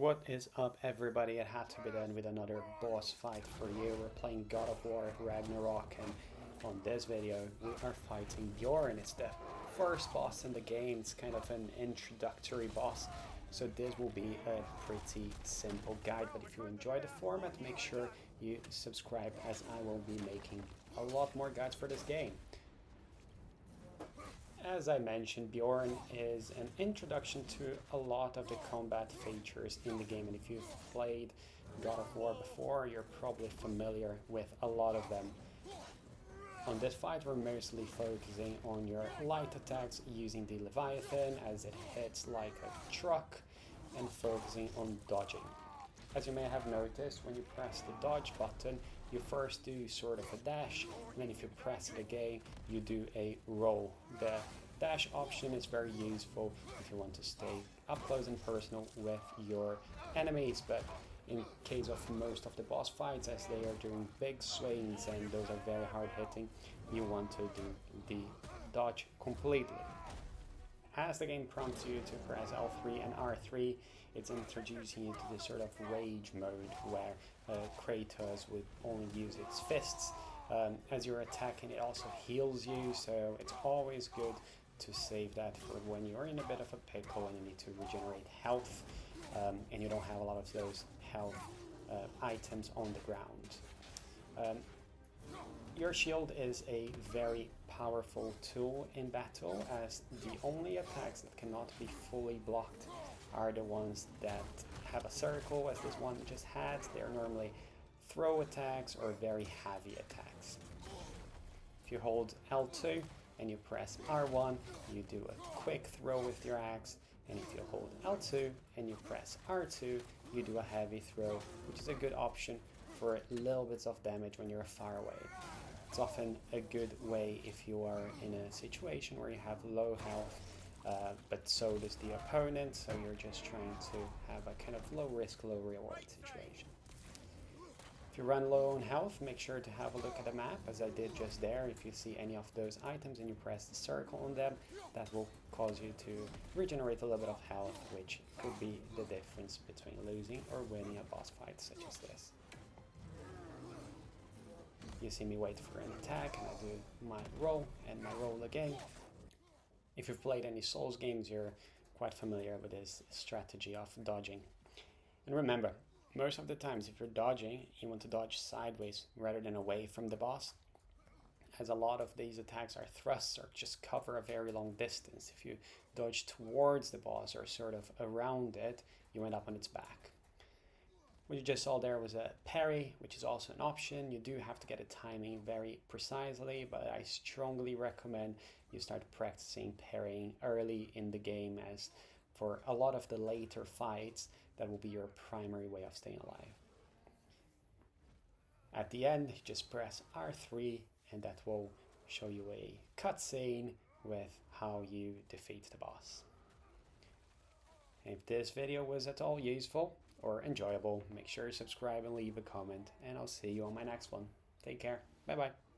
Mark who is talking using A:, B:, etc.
A: What is up, everybody? It had to be done with another boss fight for you. We're playing God of War Ragnarök, and on this video we are fighting Bjorn. It's the first boss in the game. It's kind of an introductory boss, so this will be a pretty simple guide. But if you enjoy the format, make sure you subscribe, as I will be making a lot more guides for this game. As I mentioned, Bjorn is an introduction to a lot of the combat features in the game, and if you've played God of War before, you're probably familiar with a lot of them. On this fight, we're mostly focusing on your light attacks using the Leviathan as it hits like a truck, and focusing on dodging. As you may have noticed, when you press the dodge button, you first do sort of a dash, and then if you press it again, you do a roll. The dash option is very useful if you want to stay up close and personal with your enemies, but in case of most of the boss fights, as they are doing big swings and those are very hard hitting, you want to do the dodge completely. As the game prompts you to press L3 and R3, it's introducing you to this sort of rage mode where Kratos would only use its fists. As you're attacking, it also heals you, so it's always good to save that for when you're in a bit of a pickle and you need to regenerate health, and you don't have a lot of those health items on the ground. Your shield is a very powerful tool in battle, as the only attacks that cannot be fully blocked are the ones that have a circle, as this one just had. They're normally throw attacks or very heavy attacks. If you hold L2 and you press R1, you do a quick throw with your axe, and if you hold L2 and you press R2, you do a heavy throw, which is a good option for little bits of damage when you're far away. It's often a good way if you are in a situation where you have low health, but so does the opponent, so you're just trying to have a kind of low risk, low reward situation. If you run low on health, make sure to have a look at the map, as I did just there. If you see any of those items and you press the circle on them, that will cause you to regenerate a little bit of health, which could be the difference between losing or winning a boss fight such as this. You see me wait for an attack, and I do my roll and my roll again. If you've played any Souls games, you're quite familiar with this strategy of dodging. And remember, most of the times if you're dodging, you want to dodge sideways rather than away from the boss, as a lot of these attacks are thrusts or just cover a very long distance. If you dodge towards the boss or sort of around it, you end up on its back. What you just saw there was a parry, which is also an option. You do have to get the timing very precisely, but I strongly recommend you start practicing parrying early in the game, as for a lot of the later fights, that will be your primary way of staying alive. At the end, just press R3, and that will show you a cutscene with how you defeat the boss. If this video was at all useful or enjoyable, make sure to subscribe and leave a comment, and I'll see you on my next one. Take care. Bye bye.